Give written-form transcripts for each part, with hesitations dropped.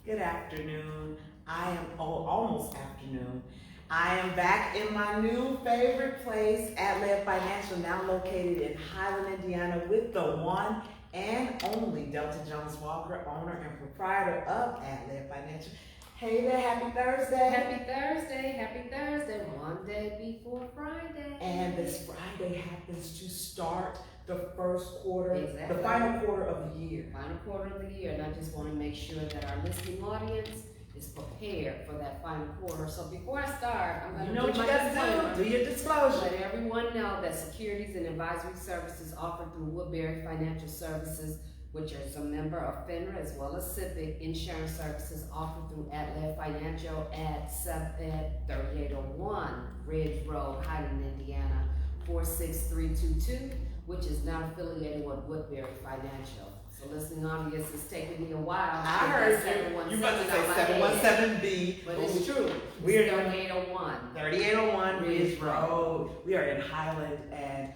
Good afternoon. I am almost afternoon. I am back in my new favorite place, Atled Financial, now located in Highland, Indiana, with the one and only Delta Jones Walker, owner and proprietor of Atled Financial. Hey there, happy Thursday. Happy Thursday, happy Thursday, one day before Friday. And this Friday happens to start the first quarter, Exactly. the final quarter of the year. Final quarter of the year, and I just want to make sure that our listening audience is prepared for that final quarter. So before I start, I'm going to do what you got to do. Do your disclosure. Let everyone know that securities and advisory services offered through Woodbury Financial Services, which is a member of FINRA as well as Civic Insurance Services, offered through Atled Financial at 3801 Ridge Road, Highland, Indiana, 46322, which is not affiliated with Woodbury Financial. So listening audience, it's taking me a while. I heard you about to say 717B, but it's true. We're 3801. 3801 Ridge Road. We are in Highland, and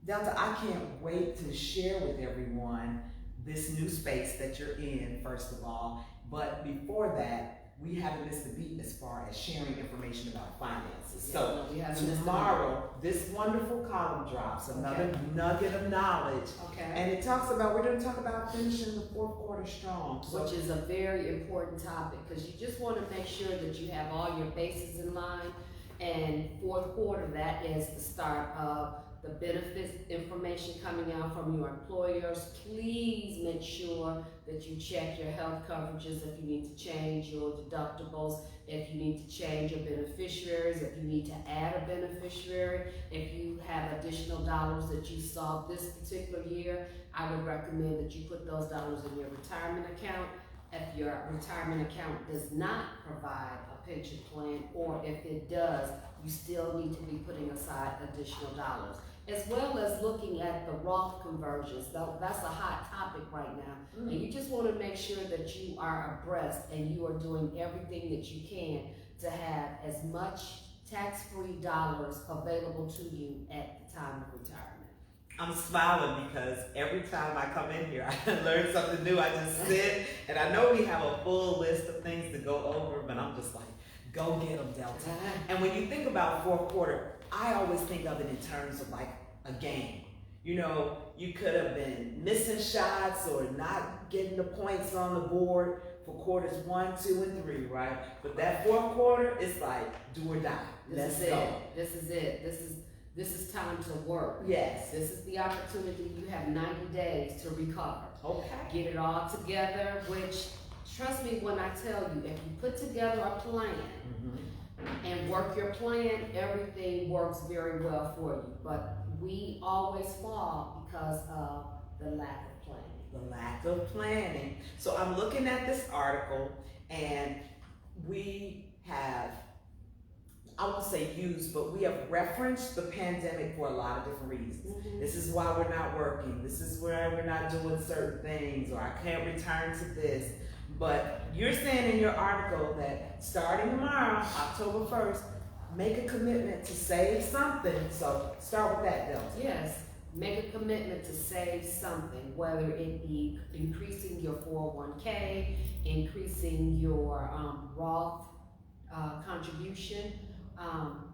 Delta, I can't wait to share with everyone this new space that you're in, first of all. But before that, we haven't missed a beat as far as sharing information about finances. So tomorrow, this wonderful column drops, another nugget of knowledge. Okay. And it talks about, we're going to talk about finishing the fourth quarter strong. Which is a very important topic, because you just want to make sure that you have all your bases in line. And fourth quarter, that is the start of the benefits information coming out from your employers. Please make sure that you check your health coverages if you need to change your deductibles, if you need to change your beneficiaries, if you need to add a beneficiary, if you have additional dollars that you saw this particular year. I would recommend that you put those dollars in your retirement account. If your retirement account does not provide a pension plan, or if it does, you still need to be putting aside additional dollars, as well as looking at the Roth conversions. That's a hot topic right now. And you just want to make sure that you are abreast and you are doing everything that you can to have as much tax-free dollars available to you at the time of retirement. I'm smiling because every time I come in here, I learn something new. I just sit, and I know we have a full list of things to go over, but I'm just like, go get them, Delta. And when you think about fourth quarter, I always think of it in terms of like a game. You know, you could have been missing shots or not getting the points on the board for quarters 1, 2, and 3, right? But that fourth quarter is like do or die. Let's go. This is it. This is time to work. Yes. This is the opportunity. You have 90 days to recover. Okay. Get it all together, which, trust me when I tell you, if you put together a plan and work your plan, everything works very well for you. But we always fall because of the lack of planning. The lack of planning. So I'm looking at this article, and we have, I won't say used, but we have referenced the pandemic for a lot of different reasons. This is why we're not working. This is why we're not doing certain things, or I can't return to this. But you're saying in your article that starting tomorrow, October 1st, make a commitment to save something. So start with that, Delta. Yes, make a commitment to save something, whether it be increasing your 401k, increasing your Roth contribution,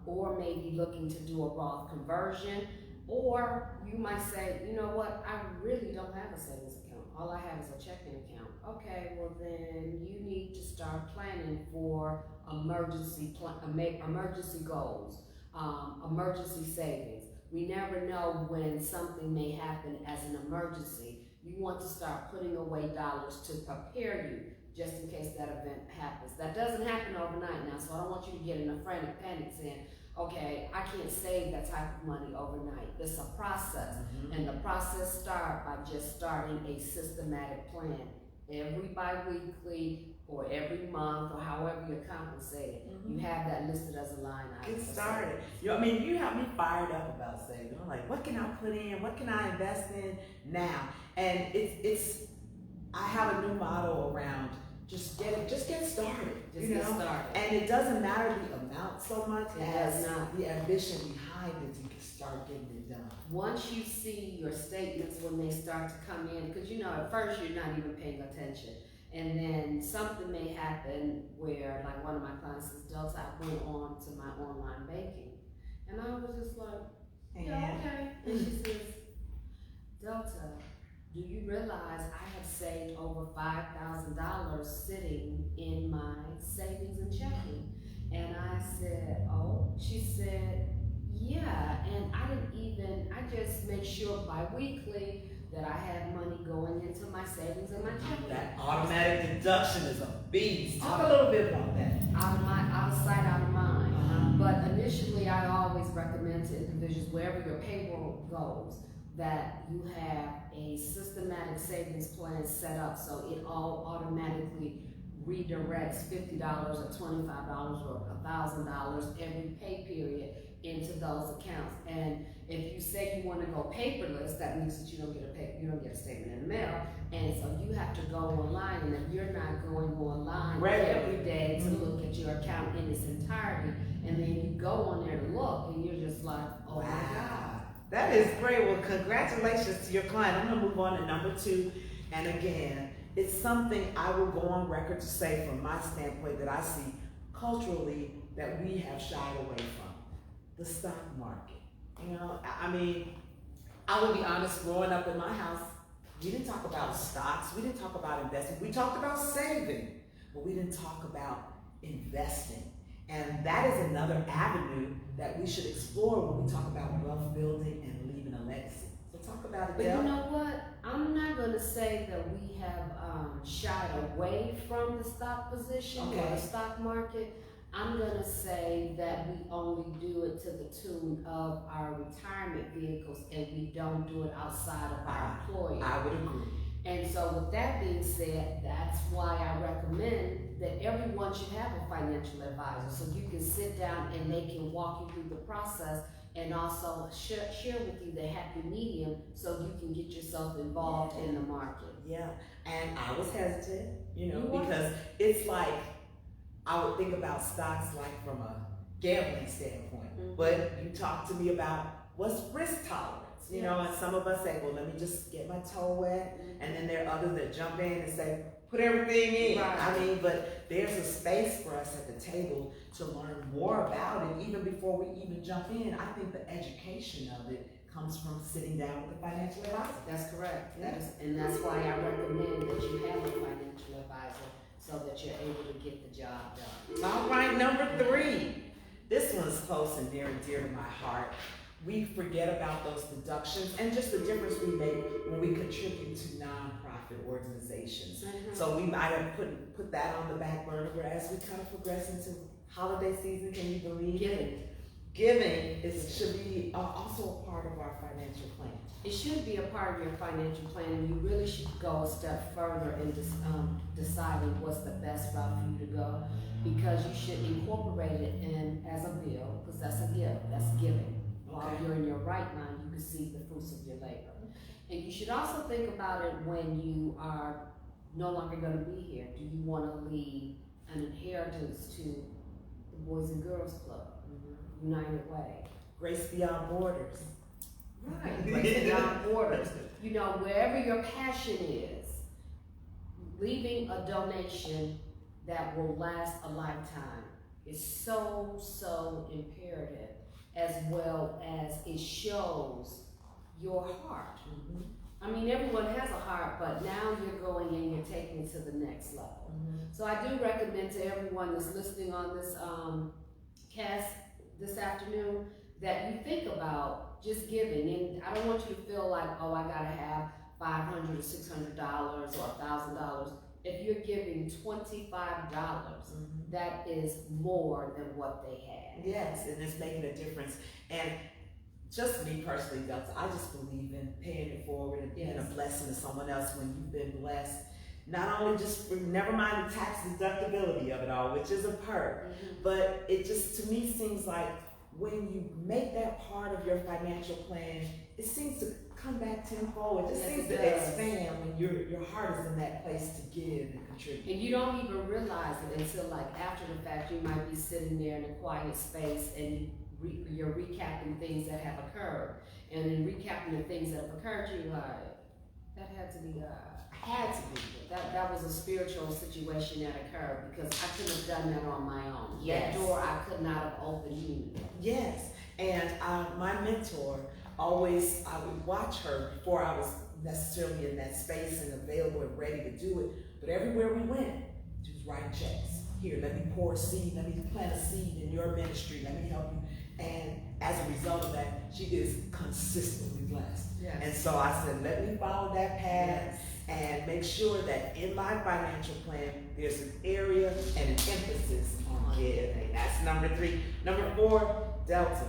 or maybe looking to do a Roth conversion, or you might say, you know what, I really don't have a savings account. All I have is a checking account. Okay, well then you need to start planning for emergency goals, emergency savings. We never know when something may happen as an emergency. You want to start putting away dollars to prepare you just in case that event happens. That doesn't happen overnight now, so I don't want you to get in a frantic panic saying, okay, I can't save that type of money overnight. It's a process, and the process starts by just starting a systematic plan. Every bi-weekly or every month or however you're compensated, you have that listed as a line item. Get started. You know, I mean, you have me fired up about saving. I'm like, what can I put in? What can I invest in now? And I have a new motto around just get started. Just get started. And it doesn't matter the amount so much as not. the ambition behind it. You can start getting it done. Once you see your statements when they start to come in, because you know at first you're not even paying attention, And then something may happen where, like one of my clients says, Delta, I went on to my online banking. And I was just like, yeah, okay. And she says, Delta, do you realize I have saved over $5,000 sitting in my savings and checking? And I said, oh, she said, yeah, and I just make sure bi-weekly that I have money going into my savings and my checking. That automatic deduction is a beast. Talk a little bit about that. Out of sight, out of mind. But initially, I always recommend to individuals, wherever your payroll goes, that you have a systematic savings plan set up so it all automatically redirects $50 or $25 or $1,000 every pay period into those accounts. And if you say you want to go paperless, that means that you don't get a statement in the mail, and so you have to go online. And if you're not going online every day to look at your account in its entirety, and then you go on there to look, and you're just like, oh my God. That is great. Well, congratulations to your client. I'm gonna move on to number 2, and again, it's something I will go on record to say from my standpoint that I see culturally that we have shied away from. The stock market. You know, I mean, I would be honest, growing up in my house, we didn't talk about stocks, we didn't talk about investing, we talked about saving, but we didn't talk about investing. And that is another avenue that we should explore when we talk about wealth building and leaving a legacy. So talk about it, But Del. you know what? I'm not going to say that we have shied away from the stock position or the stock market. I'm going to say that we only do it to the tune of our retirement vehicles, and we don't do it outside of our employer. I would agree. And so with that being said, that's why I recommend that everyone should have a financial advisor, so you can sit down and they can walk you through the process and also share with you the happy medium so you can get yourself involved in the market. Yeah, and I was hesitant, because it's like, I would think about stocks like from a gambling standpoint, but you talk to me about what's risk tolerance, you know, and some of us say, well, let me just get my toe wet, and then there are others that jump in and say, put everything in. Right. I mean, but there's a space for us at the table to learn more about it, even before we even jump in. I think the education of it comes from sitting down with a financial advisor. That's correct. And that's why I recommend that you have a financial advisor, so that you're able to get the job done. All right, number 3. This one's close and near and dear to my heart. We forget about those deductions and just the difference we make when we contribute to nonprofit organizations. So we might have put that on the back burner, whereas we kind of progress into holiday season. Can you believe it? Giving should be also a part of our financial plan. It should be a part of your financial plan, and you really should go a step further in deciding what's the best route for you to go, because you should incorporate it in as a bill, because that's a gift, that's giving. While you're in your right mind, you can see the fruits of your labor. And you should also think about it when you are no longer going to be here. Do you want to leave an inheritance to the Boys and Girls Club, United Way, Grace Beyond Borders? Right, Grace Beyond Borders. You know, wherever your passion is, leaving a donation that will last a lifetime is so imperative, as well as it shows your heart. I mean, everyone has a heart, but now you're going and you're taking it to the next level. So I do recommend to everyone that's listening on this cast this afternoon that you think about just giving. And I don't want you to feel like, oh, I gotta have $500 or $600 or $1,000. If you're giving $25, that is more than what they had. Yes, and it's making a difference. And just me personally, Delta, I just believe in paying it forward and being a blessing to someone else when you've been blessed. Not only just, never mind the tax deductibility of it all, which is a perk, but it just, to me, seems like when you make that part of your financial plan, it seems to come back tenfold. It just seems to expand when your heart is in that place to give and contribute. And you don't even realize it until, like, after the fact. You might be sitting there in a quiet space and you're recapping things that have occurred. And in recapping the things that have occurred, you're like, that had to be God. Had to be. that was a spiritual situation that occurred because I couldn't have done that on my own. Yes. That door I could not have opened either. Yes, and my mentor always, I would watch her before I was necessarily in that space and available and ready to do it. But everywhere we went, she was writing checks. Here, let me pour a seed, let me plant a seed in your ministry, let me help you. And as a result of that, she is consistently blessed. Yes. And so I said, let me follow that path and make sure that in my financial plan, there's an area and an emphasis on giving. That's number 3. Number 4, Delta.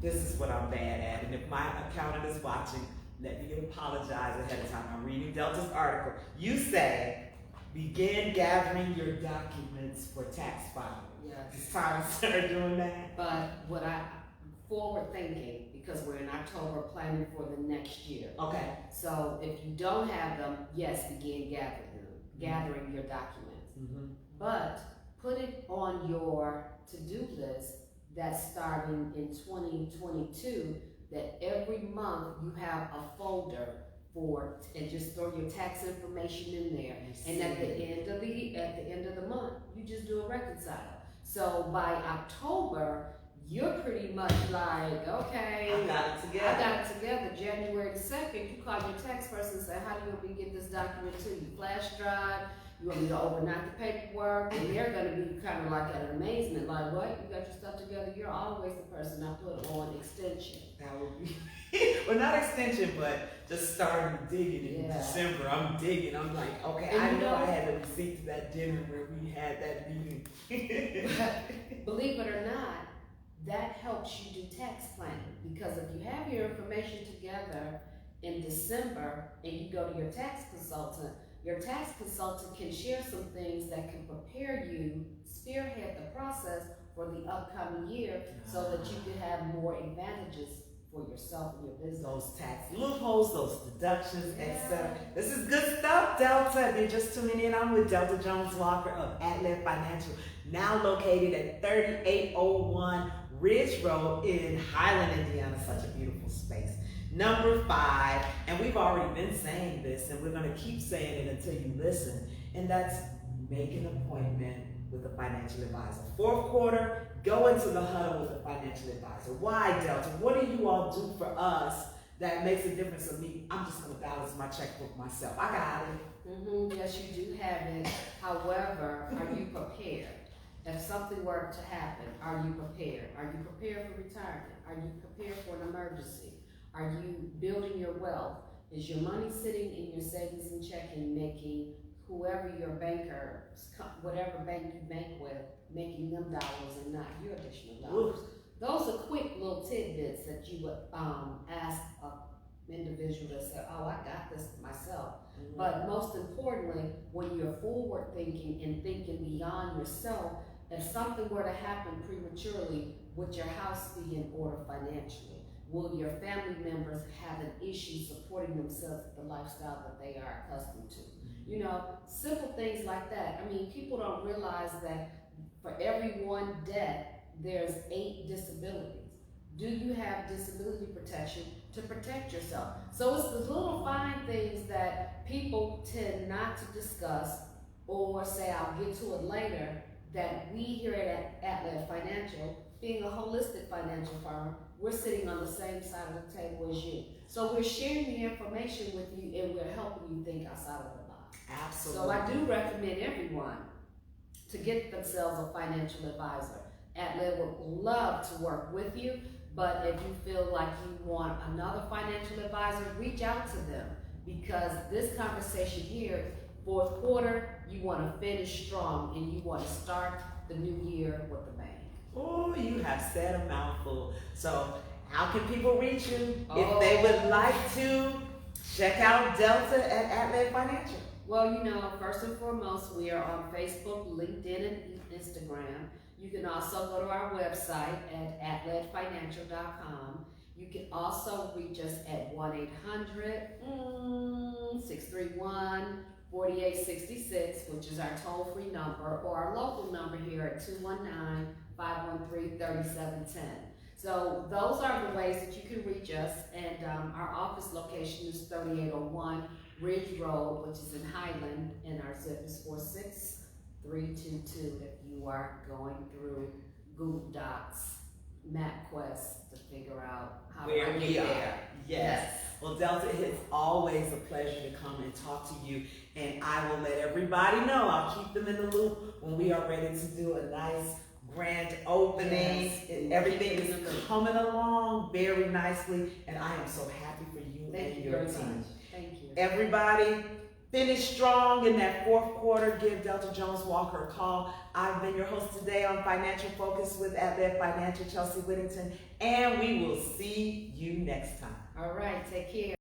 This is what I'm bad at. And if my accountant is watching, let me apologize ahead of time. I'm reading Delta's article. You say, begin gathering your documents for tax filing. Yes. It's time to start doing that. But what I forward thinking, because we're in October planning for the next year. Okay. So if you don't have them, yes, begin gathering your documents. Mm-hmm. But put it on your to-do list that's starting in 2022, that every month you have a folder for, and just throw your tax information in there. And at the end of the month, you just do a reconcile. So by October, you're pretty much like, okay, I got it together. January the 2nd, you call your tax person and say, how do you want me to get this document to you? Flash drive? You want me to overnight the paperwork? And they're going to be kind of like at amazement, like, what? You got your stuff together? You're always the person I put on extension. That would be, well, not extension, but just starting digging in December. I'm digging. I'm like, okay, and I know I had a receipt to that dinner where we had that meeting. Believe it or not, that helps you do tax planning, because if you have your information together in December and you go to your tax consultant can share some things that can prepare you, spearhead the process for the upcoming year, so that you can have more advantages for yourself and your business. Those tax loopholes, those deductions, etc. This is good stuff, Delta. If you're just tuning in, I'm with Delta Jones Walker of Atled Financial, now located at 3801 Ridge Road in Highland, Indiana. Such a beautiful space. Number 5, and we've already been saying this, and we're going to keep saying it until you listen, and that's make an appointment with a financial advisor. 4th quarter, go into the huddle with a financial advisor. Why, Delta? What do you all do for us that makes a difference to me? I'm just going to balance my checkbook myself. I got it. Yes, you do have it. However, are you prepared? If something were to happen, are you prepared? Are you prepared for retirement? Are you prepared for an emergency? Are you building your wealth? Is your money sitting in your savings and checking, making whoever your banker, whatever bank you bank with, making them dollars and not your additional dollars? Those are quick little tidbits that you would ask an individual to say, oh, I got this myself. Mm-hmm. But most importantly, when you're forward thinking and thinking beyond yourself, if something were to happen prematurely, would your house be in order financially? Will your family members have an issue supporting themselves with the lifestyle that they are accustomed to? You know, simple things like that. I mean, people don't realize that for every one death, there's 8 disabilities. Do you have disability protection to protect yourself? So it's the little fine things that people tend not to discuss or say, I'll get to it later, that we here at Atled Financial, being a holistic financial firm, we're sitting on the same side of the table as you. So we're sharing the information with you, and we're helping you think outside of the box. Absolutely. So I do recommend everyone to get themselves a financial advisor. Atled would love to work with you, but if you feel like you want another financial advisor, reach out to them, because this conversation here, 4th quarter, you want to finish strong and you want to start the new year with a bang. Oh, you have said a mouthful. So how can people reach you if they would like to check out Delta at Atled Financial? Well, you know, first and foremost, we are on Facebook, LinkedIn, and Instagram. You can also go to our website at atledfinancial.com. You can also reach us at 1-800-631-4866, which is our toll-free number, or our local number here at 219-513-3710. So those are the ways that you can reach us, and our office location is 3801 Ridge Road, which is in Highland, and our zip is 46322 if you are going through Google Docs, MapQuest to figure out how where to we get are. there. Yes. Well, Delta, it's always a pleasure to come and talk to you. And I will let everybody know. I'll keep them in the loop when we are ready to do a nice grand opening. Yes. Everything is coming along very nicely. And I am so happy for you Thank and you your very team. much. Thank you. Everybody, finish strong in that fourth quarter. Give Delta Jones Walker a call. I've been your host today on Financial Focus with Atled Financial, Chelsea Whittington, and we will see you next time. All right, take care.